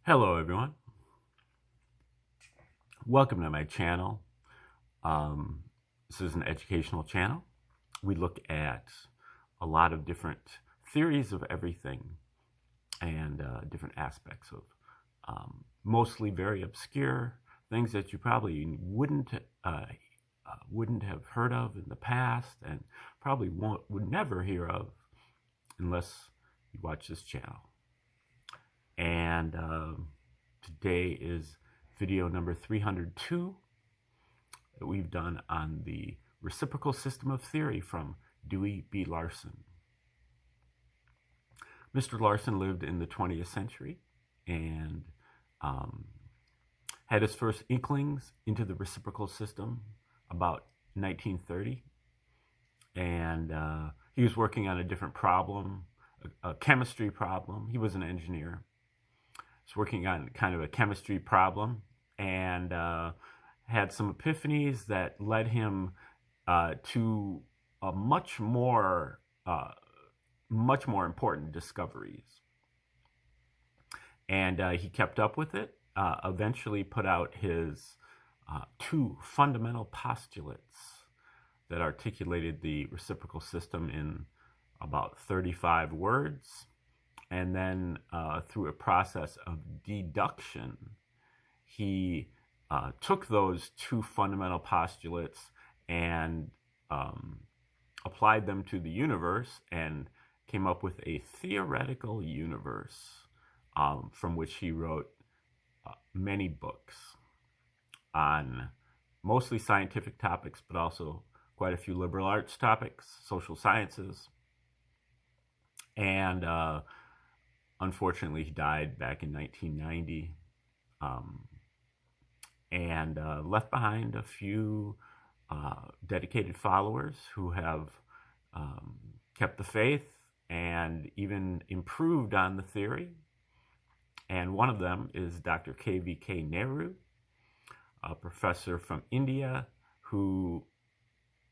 Hello everyone, welcome to my channel. This is an educational channel. We look at a lot of different theories of everything and different aspects of mostly very obscure things that you probably wouldn't have heard of in the past and probably would never hear of unless you watch this channel. And today is video number 302 that we've done on the reciprocal system of theory from Dewey B. Larson. Mr. Larson lived in the 20th century and had his first inklings into the reciprocal system about 1930. And he was working on a different problem, a chemistry problem. He was an engineer. He was working on kind of a chemistry problem and had some epiphanies that led him to a much more important discoveries. And he kept up with it, eventually put out his two fundamental postulates that articulated the reciprocal system in about 35 words. And then through a process of deduction, he took those two fundamental postulates and applied them to the universe and came up with a theoretical universe from which he wrote many books on mostly scientific topics, but also quite a few liberal arts topics, social sciences. And unfortunately, he died back in 1990 and left behind a few dedicated followers who have kept the faith and even improved on the theory. And one of them is Dr. KVK Nehru, a professor from India who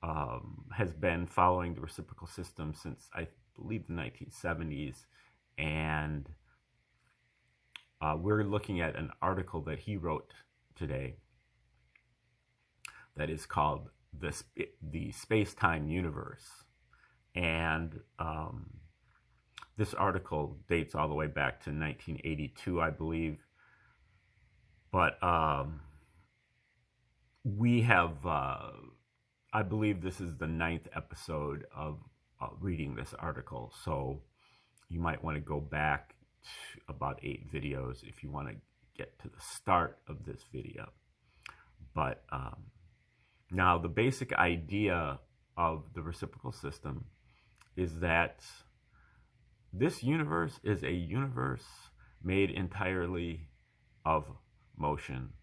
has been following the reciprocal system since, I believe, the 1970s. And we're looking at an article that he wrote today that is called the Space-Time Universe. And this article dates all the way back to 1982, I believe. But we have, I believe this is the 9th episode of reading this article. So you might want to go back to about 8 videos if you want to get to the start of this video. But now the basic idea of the reciprocal system is that this universe is a universe made entirely of motion.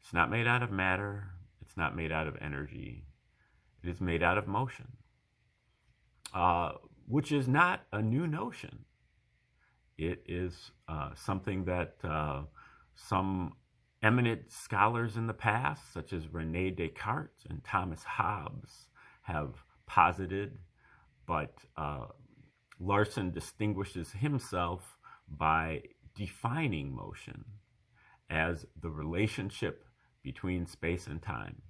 It's not made out of matter. It's not made out of energy. It is made out of motion, which is not a new notion. It is something that some eminent scholars in the past, such as René Descartes and Thomas Hobbes, have posited, but Larson distinguishes himself by defining motion as the relationship between space and time.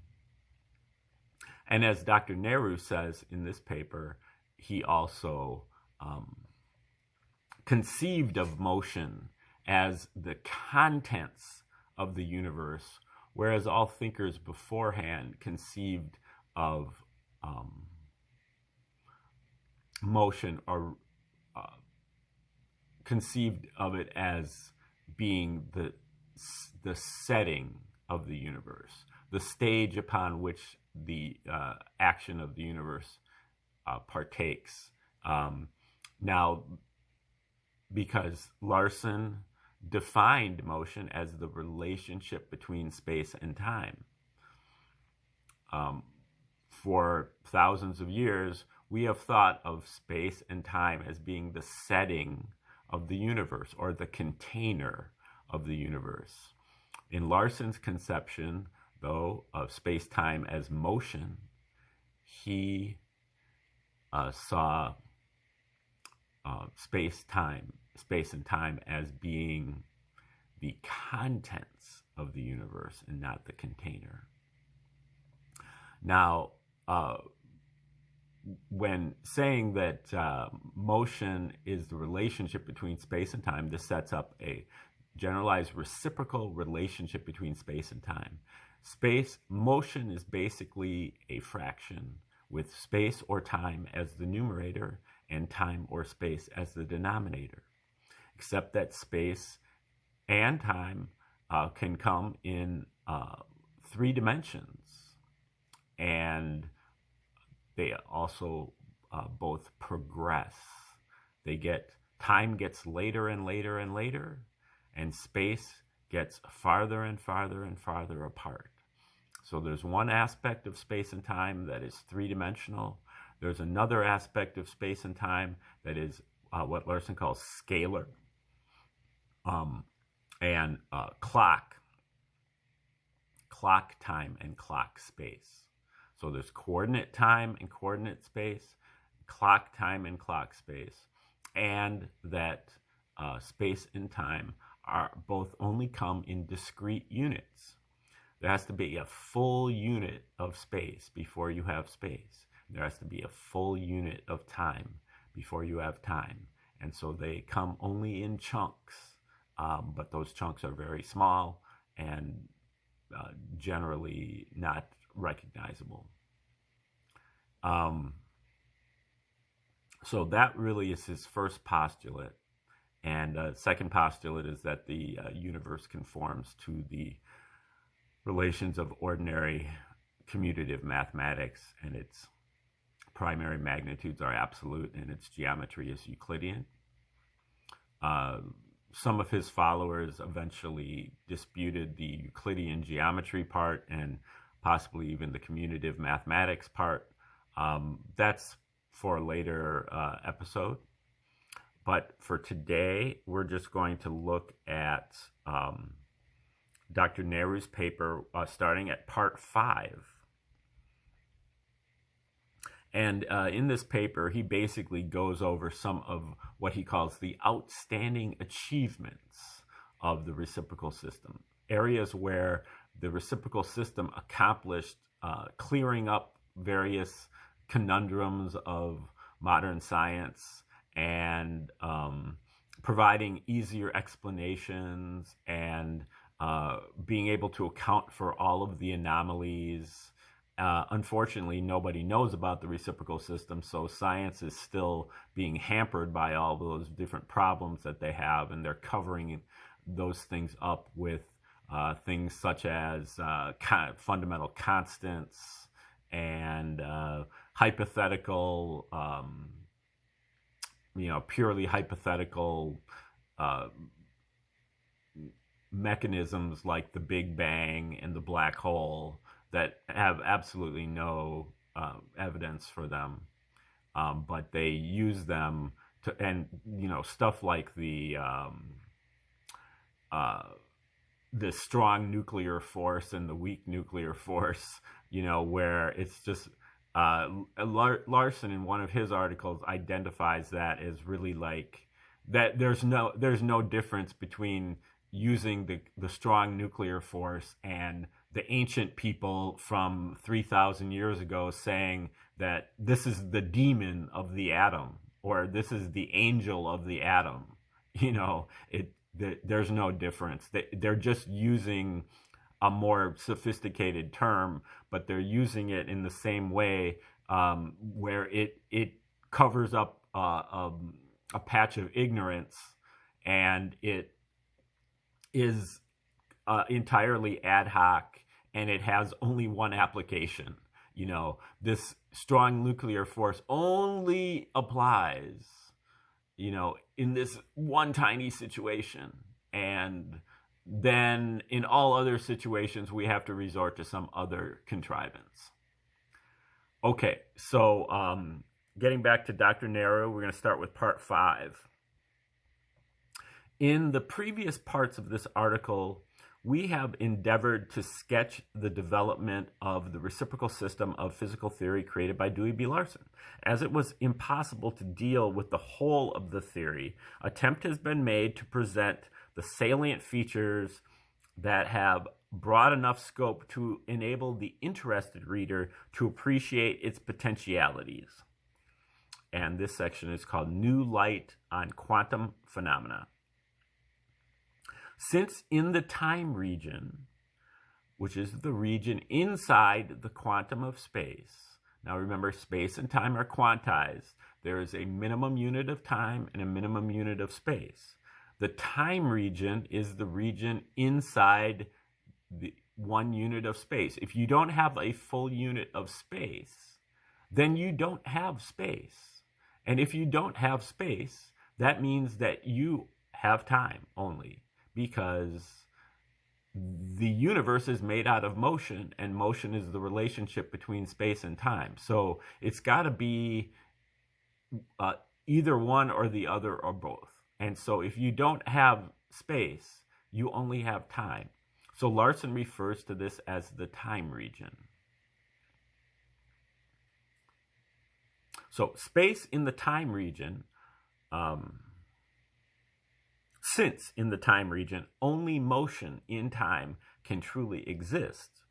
And as Dr. Nehru says in this paper, he also conceived of motion as the contents of the universe, whereas all thinkers beforehand conceived of motion or conceived of it as being the setting of the universe, the stage upon which the action of the universe partakes. Now, because Larson defined motion as the relationship between space and time, for thousands of years, we have thought of space and time as being the setting of the universe or the container of the universe. In Larson's conception, though, of space-time as motion, he saw space-time space and time as being the contents of the universe and not the container. Now, when saying that motion is the relationship between space and time, this sets up a generalized reciprocal relationship between space and time. Motion is basically a fraction with space or time as the numerator and time or space as the denominator, except that space and time can come in 3 dimensions, and they also both progress. Time gets later and later and later, and space gets farther and farther and farther apart. So there's one aspect of space and time that is 3-dimensional. There's another aspect of space and time that is what Larson calls scalar, and clock time and clock space. So there's coordinate time and coordinate space, clock time and clock space, and that space and time are both only come in discrete units. There has to be a full unit of space before you have space. There has to be a full unit of time before you have time. And so they come only in chunks, but those chunks are very small and generally not recognizable. So that really is his first postulate. And second postulate is that the universe conforms to the relations of ordinary commutative mathematics, and its primary magnitudes are absolute and its geometry is Euclidean. Some of his followers eventually disputed the Euclidean geometry part and possibly even the commutative mathematics part. That's for a later episode. But for today, we're just going to look at Dr. Nehru's paper starting at part 5. And in this paper, he basically goes over some of what he calls the outstanding achievements of the reciprocal system, areas where the reciprocal system accomplished clearing up various conundrums of modern science and providing easier explanations and being able to account for all of the anomalies. Unfortunately, nobody knows about the reciprocal system, so science is still being hampered by all those different problems that they have, and they're covering those things up with things such as fundamental constants and hypothetical, purely hypothetical mechanisms like the Big Bang and the black hole that have absolutely no evidence for them, but they use them to, and stuff like the strong nuclear force and the weak nuclear force, where it's just Larson in one of his articles identifies that as really like that there's no difference between using the strong nuclear force and the ancient people from 3,000 years ago saying that this is the demon of the atom or this is the angel of the atom. There's no difference. They're just using a more sophisticated term, but they're using it in the same way, where it covers up a patch of ignorance, and it is entirely ad hoc, and it has only one application. This strong nuclear force only applies, in this one tiny situation, and then in all other situations we have to resort to some other contrivance. Okay, so getting back to Dr. Nehru, we're going to start with part 5. In the previous parts of this article, we have endeavored to sketch the development of the reciprocal system of physical theory created by Dewey B. Larson. As it was impossible to deal with the whole of the theory, attempt has been made to present the salient features that have broad enough scope to enable the interested reader to appreciate its potentialities. And this section is called New Light on Quantum Phenomena. Since in the time region, which is the region inside the quantum of space, now remember, space and time are quantized. There is a minimum unit of time and a minimum unit of space. The time region is the region inside the 1 unit of space. If you don't have a full unit of space, then you don't have space. And if you don't have space, that means that you have time only, because the universe is made out of motion, and motion is the relationship between space and time. So it's got to be either one or the other or both. And so if you don't have space, you only have time. So Larson refers to this as the time region. So space in the time region, since in the time region only motion in time can truly exist,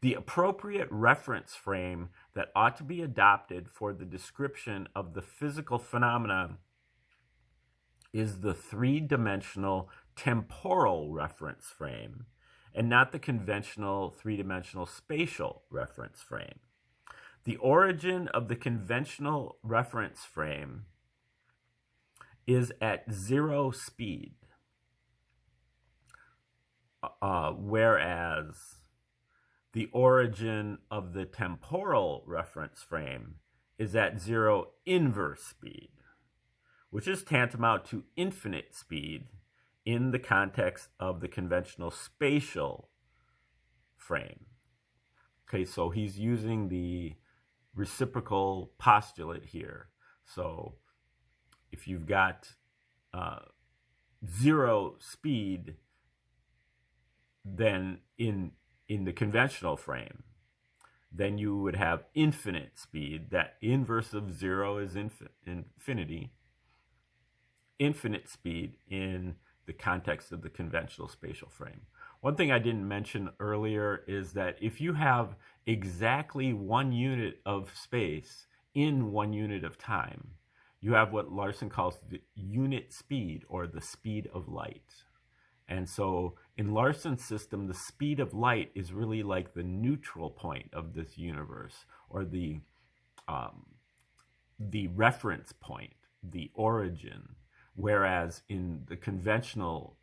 the appropriate reference frame that ought to be adopted for the description of the physical phenomena is the three-dimensional temporal reference frame, and not the conventional three-dimensional spatial reference frame. The origin of the conventional reference frame is at 0 speed, whereas the origin of the temporal reference frame is at 0 inverse speed, which is tantamount to infinite speed in the context of the conventional spatial frame. Okay, so he's using the reciprocal postulate here. So if you've got 0 speed, then in the conventional frame, then you would have infinite speed. That inverse of 0 is infinity. Infinite speed in the context of the conventional spatial frame. One thing I didn't mention earlier is that if you have exactly 1 unit of space in 1 unit of time, you have what Larson calls the unit speed, or the speed of light. And so in Larson's system, the speed of light is really like the neutral point of this universe, or the reference point, the origin. Whereas in the conventional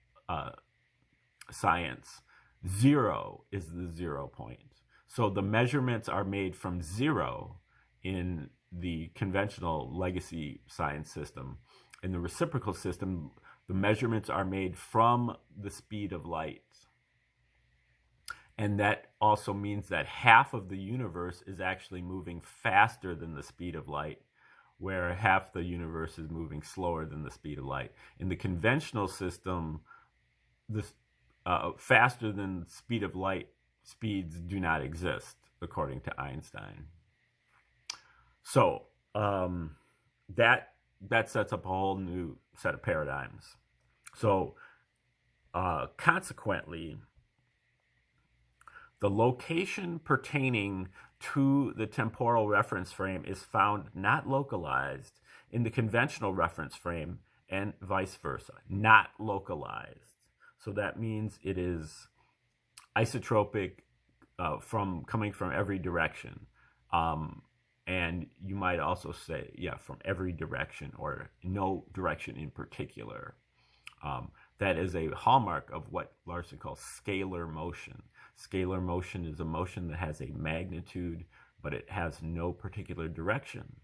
science, 0 is the 0 point. So the measurements are made from 0 in the conventional legacy science system. In the reciprocal system, the measurements are made from the speed of light. And that also means that half of the universe is actually moving faster than the speed of light, where half the universe is moving slower than the speed of light. In the conventional system, this faster than speed of light speeds do not exist, according to Einstein. So that sets up a whole new set of paradigms. So consequently, the location pertaining to the temporal reference frame is found not localized in the conventional reference frame, and vice versa, not localized. So that means it is isotropic coming from every direction. And you might also say, yeah, from every direction, or no direction in particular. That is a hallmark of what Larson calls scalar motion. Scalar motion is a motion that has a magnitude, but it has no particular direction.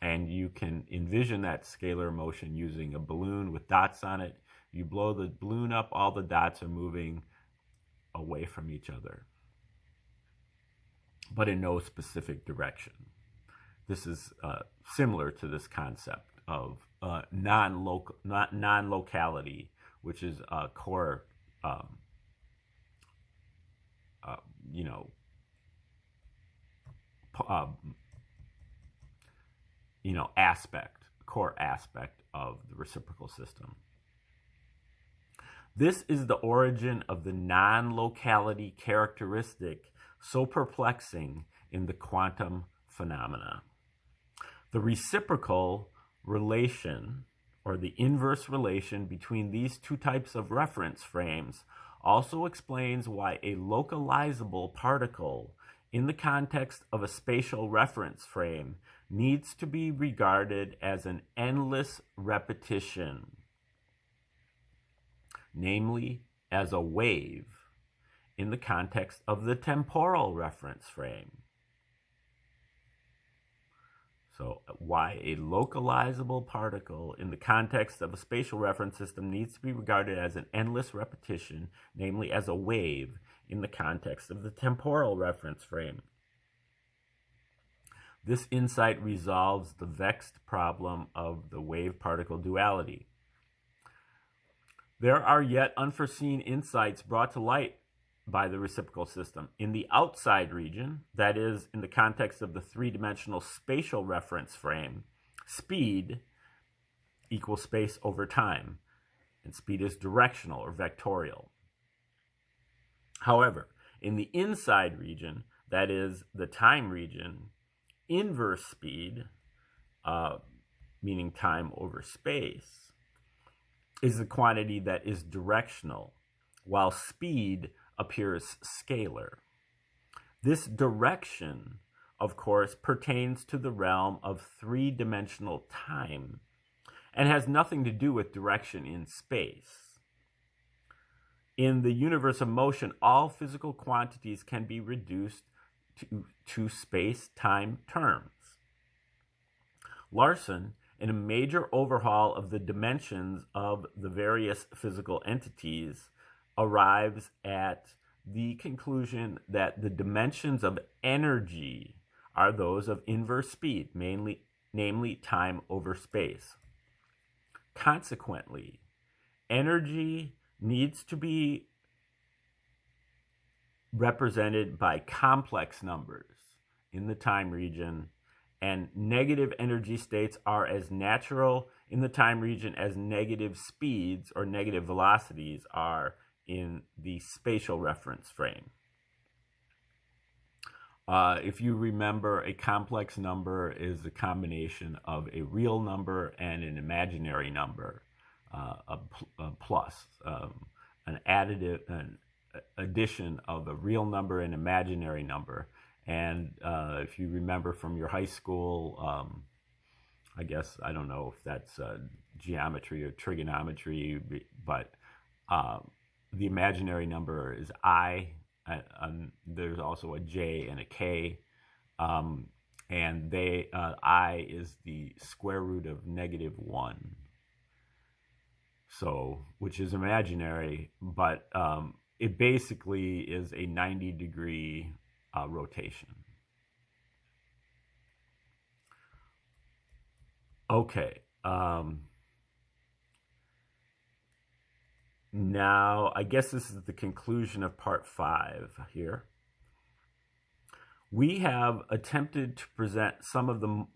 And you can envision that scalar motion using a balloon with dots on it. You blow the balloon up, all the dots are moving away from each other, but in no specific direction. This is similar to this concept of non-locality, which is a core uh, you know, uh, core aspect of the reciprocal system. This is the origin of the non-locality characteristic so perplexing in the quantum phenomena. The reciprocal relation, or the inverse relation between these two types of reference frames, also explains why a localizable particle in the context of a spatial reference frame needs to be regarded as an endless repetition, namely as a wave in the context of the temporal reference frame. So why a localizable particle in the context of a spatial reference system needs to be regarded as an endless repetition, namely as a wave in the context of the temporal reference frame. This insight resolves the vexed problem of the wave-particle duality. There are yet unforeseen insights brought to light by the reciprocal system. In the outside region, that is, in the context of the three-dimensional spatial reference frame, speed equals space over time, and speed is directional or vectorial. However, in the inside region, that is, the time region, inverse speed, meaning time over space, is the quantity that is directional, while speed appears scalar. This direction, of course, pertains to the realm of three-dimensional time and has nothing to do with direction in space. In the universe of motion, all physical quantities can be reduced to space-time terms. Larson, in a major overhaul of the dimensions of the various physical entities, arrives at the conclusion that the dimensions of energy are those of inverse speed, namely time over space. Consequently, energy needs to be represented by complex numbers in the time region, and negative energy states are as natural in the time region as negative speeds or negative velocities are in the spatial reference frame. If you remember, a complex number is a combination of a real number and an imaginary number, a plus, an addition of a real number and imaginary number. And if you remember from your high school, I guess, I don't know if that's geometry or trigonometry, but the imaginary number is I. There's also a J and a K, and I is the square root of -1. So, which is imaginary, but it basically is a 90-degree rotation. Okay. Now, I guess this is the conclusion of part 5 here. We have attempted to present some of the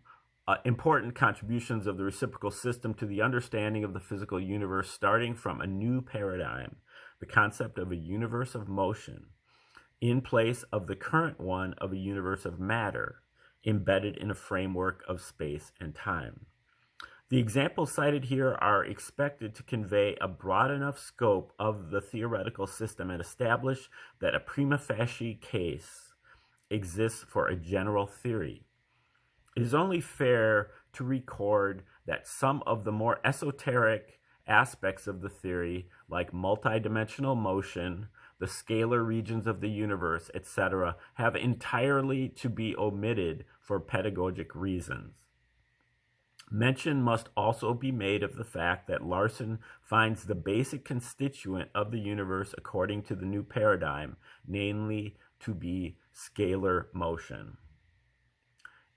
important contributions of the reciprocal system to the understanding of the physical universe, starting from a new paradigm, the concept of a universe of motion, in place of the current one of a universe of matter, embedded in a framework of space and time. The examples cited here are expected to convey a broad enough scope of the theoretical system and establish that a prima facie case exists for a general theory. It is only fair to record that some of the more esoteric aspects of the theory, like multidimensional motion, the scalar regions of the universe, etc., have entirely to be omitted for pedagogic reasons. Mention must also be made of the fact that Larson finds the basic constituent of the universe according to the new paradigm, namely to be scalar motion.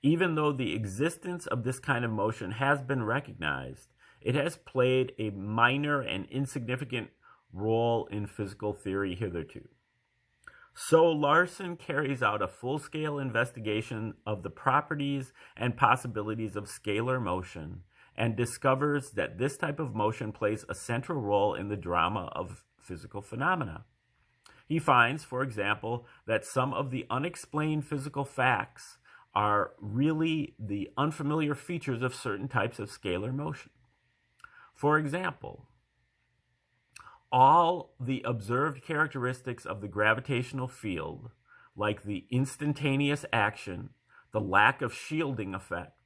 Even though the existence of this kind of motion has been recognized, it has played a minor and insignificant role in physical theory hitherto. So Larson carries out a full-scale investigation of the properties and possibilities of scalar motion and discovers that this type of motion plays a central role in the drama of physical phenomena. He finds, for example, that some of the unexplained physical facts are really the unfamiliar features of certain types of scalar motion. For example, all the observed characteristics of the gravitational field, like the instantaneous action, the lack of shielding effect,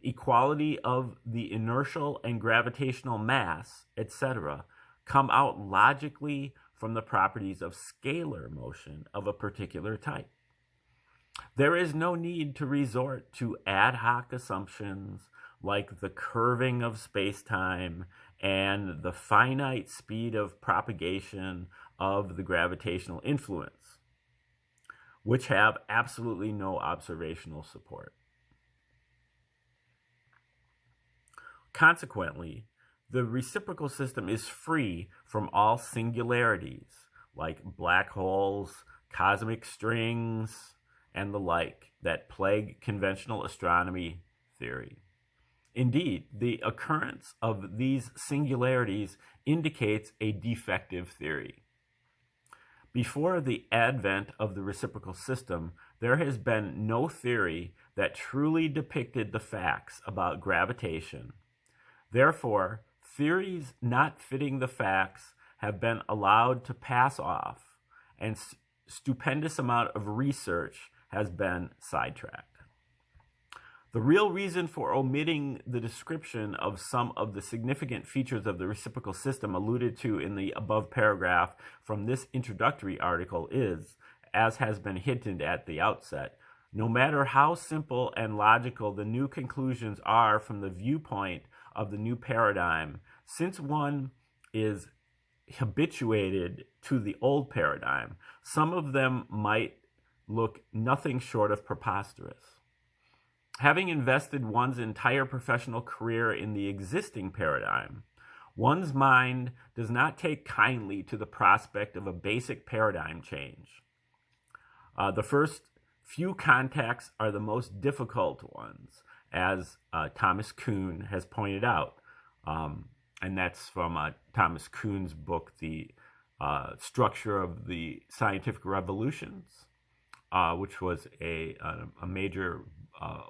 equality of the inertial and gravitational mass, etc., come out logically from the properties of scalar motion of a particular type. There is no need to resort to ad hoc assumptions like the curving of space-time and the finite speed of propagation of the gravitational influence, which have absolutely no observational support. Consequently, the reciprocal system is free from all singularities, like black holes, cosmic strings, and the like, that plague conventional astronomy theory. Indeed, the occurrence of these singularities indicates a defective theory. Before the advent of the reciprocal system, there has been no theory that truly depicted the facts about gravitation. Therefore, theories not fitting the facts have been allowed to pass off, and stupendous amount of research has been sidetracked. The real reason for omitting the description of some of the significant features of the reciprocal system alluded to in the above paragraph from this introductory article is, as has been hinted at the outset, no matter how simple and logical the new conclusions are from the viewpoint of the new paradigm, since one is habituated to the old paradigm, some of them might look nothing short of preposterous. Having invested one's entire professional career in the existing paradigm, one's mind does not take kindly to the prospect of a basic paradigm change. The first few contacts are the most difficult ones, as Thomas Kuhn has pointed out. And that's from Thomas Kuhn's book, The Structure of the Scientific Revolutions, which was a major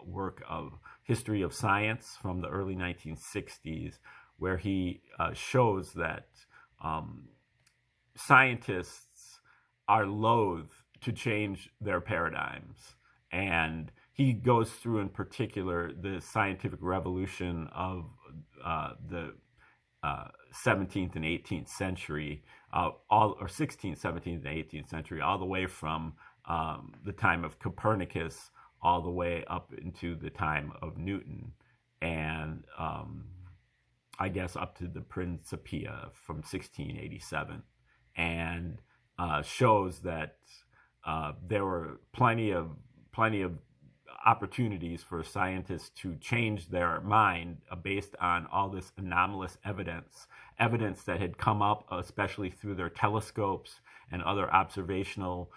work of history of science from the early 1960s, where he shows that scientists are loath to change their paradigms. And he goes through in particular the scientific revolution of the 17th and 18th century, or 16th, 17th, and 18th century, all the way from the time of Copernicus all the way up into the time of Newton, and I guess up to the Principia from 1687, and shows that there were plenty of opportunities for scientists to change their mind based on all this anomalous evidence that had come up, especially through their telescopes and other observational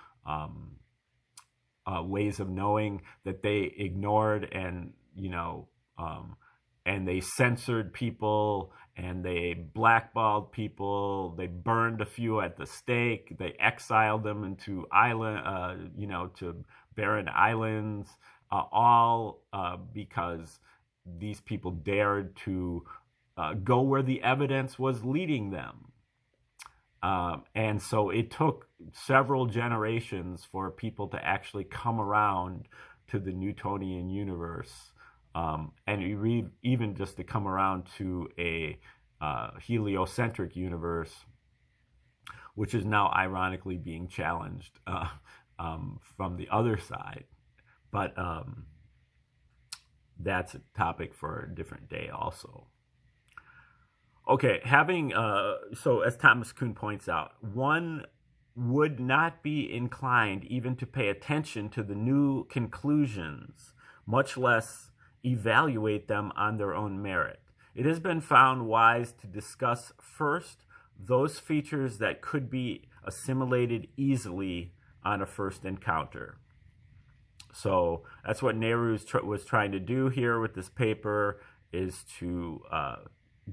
ways of knowing that they ignored, and and they censored people, and they blackballed people, they burned a few at the stake, they exiled them into to barren islands, all because these people dared to go where the evidence was leading them. And so it took several generations for people to actually come around to the Newtonian universe, and even just to come around to a heliocentric universe, which is now ironically being challenged from the other side. But that's a topic for a different day also. Okay, so as Thomas Kuhn points out, one would not be inclined even to pay attention to the new conclusions, much less evaluate them on their own merit. It has been found wise to discuss first those features that could be assimilated easily on a first encounter. So that's what Nehru was trying to do here with this paper, is to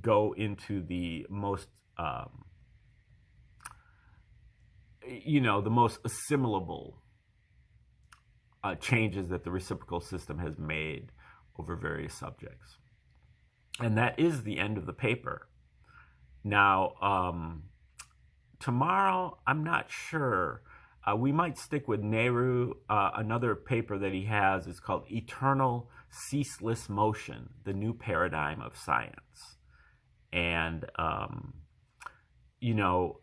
go into the most, the most assimilable changes that the reciprocal system has made over various subjects. And that is the end of the paper. Now, tomorrow, I'm not sure. We might stick with Nehru. Another paper that he has is called Eternal Ceaseless Motion, the New Paradigm of Science. And,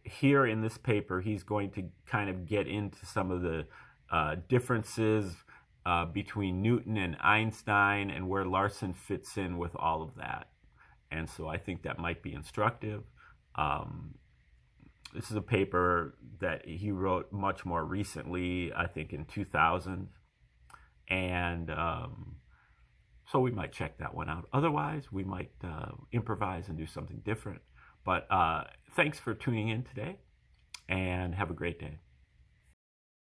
here in this paper, he's going to kind of get into some of the differences between Newton and Einstein and where Larson fits in with all of that. And so I think that might be instructive. This is a paper that he wrote much more recently, I think in 2000. And so we might check that one out. Otherwise, we might improvise and do something different. But thanks for tuning in today, and have a great day.